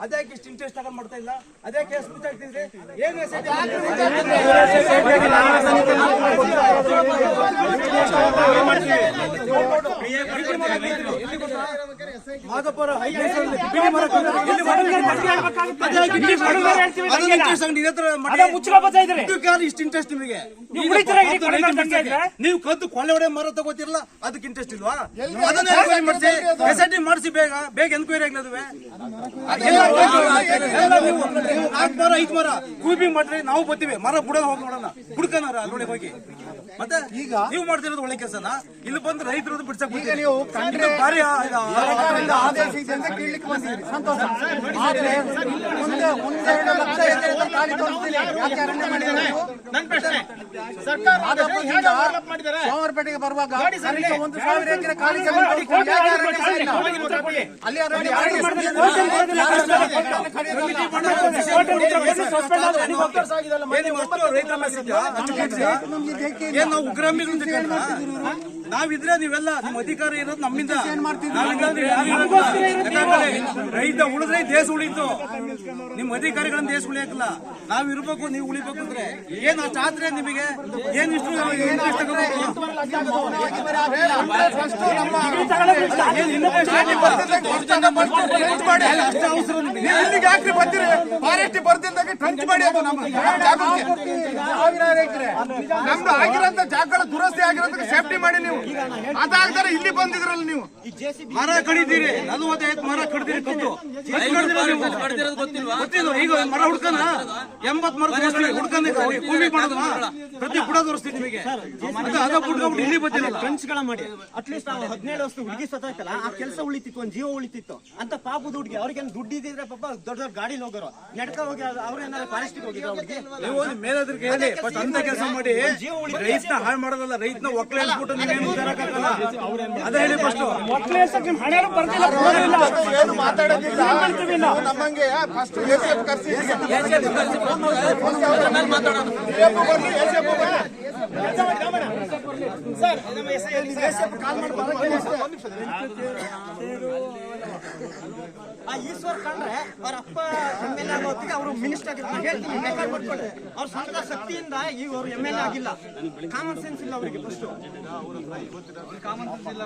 ಅದೇ ಇಷ್ಟು ಇಂಟ್ರೆಸ್ಟ್ ತಗೊಂಡ್ ಮಾಡ್ತಾ ಇಲ್ಲ, ಅದೇ ಕೇಸ್ ಮುಚ್ಚಾಕ್ತಿದ್ರಿ ಏನ್ ಮಾದಪ್ಪರ ಇಷ್ಟು ಇಂಟ್ರೆಸ್ಟ್ ನಿಮಗೆ? ನೀವು ಕದ್ದು ಕೊಳ್ಳೆ ಹೊಡೆ ಮರ ತಗೋತಿರಲ್ಲ, ಅದಕ್ಕೆ ಇಂಟ್ರೆಸ್ಟ್ ಇಲ್ವಾ? ಅದನ್ನ ಮಾಡಿಸಿ ಬೇಗ ಬೇಗ ಎನ್ಕ್ವೈರಿ ಆಗ್ಲದುವೆ. 4 ಮರ 5 ಮರ ಕೂಪಿಂಗ್ ಮಾಡ್ರಿ, ನಾವು ಬರ್ತೀವಿ. ಮರ ಬುಡನ ಹೋಗಿ ನೋಡೋಣ, ಹುಡ್ಕನಾರ ಅಲ್ಲೊಳಗೆ ಹೋಗಿ. ಮತ್ತೆ ಈಗ ನೀವು ಮಾಡ್ತಿರೋದು ಒಳ್ಳೆ ಕೆಲಸನ, ಇಲ್ಲಿ ಬಂದು ರೈತರದ್ದು ಬಿಡ್ಸಕ್ ಭಾರಿ ಆದೇಶ ಇದೆ ಅಂತ ಕೇಳಲಿಕ್ಕೆ ಬಂದಿದ್ದೀರಿ, ಸಂತೋಷ. ಆದ್ರೆ ಮುಂದೆ 2 ಲಕ್ಷ ಎಕರೆ ಖಾಲಿ ತೋರಿಸ್ತೀನಿ. ಯಾಕೆ ಅರಣ್ಯ ಮಾಡಿದ್ದಾರೆ? ನನ್ನ ಪ್ರಶ್ನೆ, ಸರ್ಕಾರ ಸೋಮವಾರಪೇಟೆಗೆ ಬರುವಾಗ 1,000 ಎಕರೆ ಖಾಲಿ ಜಮೀನು ಅಲ್ಲಿ ಅರಣ್ಯ ನಾವಿದ್ರೆ ನೀವೆಲ್ಲ ನಿಮ್ಮ ಅಧಿಕಾರ ಇರೋದು ನಮ್ಮಿಂದ. ರೈತ ಉಳಿದ್ರೆ ದೇಶ ಉಳಿತು, ನಿಮ್ಮ ಅಧಿಕಾರಿಗಳನ್ನ ದೇಶ ಉಳಿಯಕ್ಕಲ್ಲ. ನಾವ್ ಇರ್ಬೇಕು, ನೀವು ಉಳಿಬೇಕು ಅಂದ್ರೆ ಏನ್ ಅಷ್ಟು ಆದ್ರೆ ನಿಮಗೆ ಏನ್ ಇಷ್ಟು ಯಾಕ್ರಿ ಬರ್ತೀರಿ? ಫಾರೆಸ್ಟ್ ಬರ್ತಿದ್ದಾಗ ಟ್ರಂಚ್ ಮಾಡಿ, ಅದು ನಮ್ದು ಆಗಿರೋಂತ ಜಾಗಗಳ ದುರಸ್ತಿ ಆಗಿರೋದಕ್ಕೆ ಸೇಫ್ಟಿ ಮಾಡಿ. ನೀವು ಅದಾಗ್ತಾರೆ ಇಲ್ಲಿ ಬಂದಿದ್ರಲ್ಲ, ನೀವು ಮರ ಕಡಿತೀರಿ, 45 ಮರ ಕಡಿದಿರಿ. ಗೊತ್ತಿಲ್ಲ, ಈಗ ಮರ ಹುಡ್ಕನ 80 ಮರ ಹುಡ್ಕೊಂಡ್ ಭೂಮಿ ಮಾಡೋದು ಪ್ರತಿ ಬುಡ ತೋರಿಸ್ತೀವಿ ನಿಮಗೆ. ಇಲ್ಲಿ ಬಂದಿಲ್ಲ ಫ್ರೆಂಡ್ಸ್ಗಳ ಮಾಡಿ ಅಟ್ಲೀಸ್ಟ್ 17 ವರ್ಷ ಹುಡುಗಿ ಸತ್ತೈತಲ್ಲ, ಆ ಕೆಲಸ ಉಳಿತಿತ್ತು, ಒಂದ್ ಜೀವ ಉಳಿತಿತ್ತು ಅಂತ ಪಾಪದ ಹುಡುಗಿ. ಅವ್ರಿಗೆ ದುಡ್ಡು ಇದ್ದಿದ್ರೆ ಪಾಪ ದೊಡ್ಡ ದೊಡ್ಡ ಗಾಡಿ ಹೋಗೋರು, ನಡ್ಕ ಹೋಗಿ ಅವ್ರೇನಾದ್ರು ಫಾರೆಸ್ಟಿಗೆ ಹೋಗಿದ್ರು. ಅವ್ರಿಗೆ ನೀವು ಮೇಲದ್ರಿಗೆ ಹೇಳಿ, ಬಟ್ ಅಂತ ಕೆಲಸ ಮಾಡಿ ರೈತನ ಹಾಳು ಮಾಡೋದಲ್ಲ, ರೈತನ ಒಕ್ಕಲೆ ಅನ್ಬಿಟ್ಟು ನೀವೇನು ತರಕಾಗಲ್ಲ. ಅದೇ ಹೇಳಿ ಫಸ್ಟ್ ಏನು ಮಾತಾಡೋದಿಲ್ಲ. ನಮ್ಮಂಗೆ ಫಸ್ಟ್ ಈಶ್ವರ್ ಕಂಡ್ರೆ ಅವ್ರ ಅಪ್ಪ MLA ಆಗೋ ಹೊತ್ತಿಗೆ ಅವರು ಮಿನಿಸ್ಟರ್ ಆಗಿರ್ತಾರೆ. ಹೇಳ್ತೀನಿ, ರೆಕಾರ್ಡ್ ಮಾಡ್ಕೊಳ್ಳಿ. ಅವ್ರ ಸ್ವಂತ ಶಕ್ತಿಯಿಂದ ಈಗ ಅವರು MLA ಆಗಿಲ್ಲ. ಕಾಮನ್ ಸೆನ್ಸ್ ಇಲ್ಲ ಅವರಿಗೆ. ಫಸ್ಟ್ ಕಾಮನ್ ಸೆನ್ಸ್ ಇಲ್ಲ.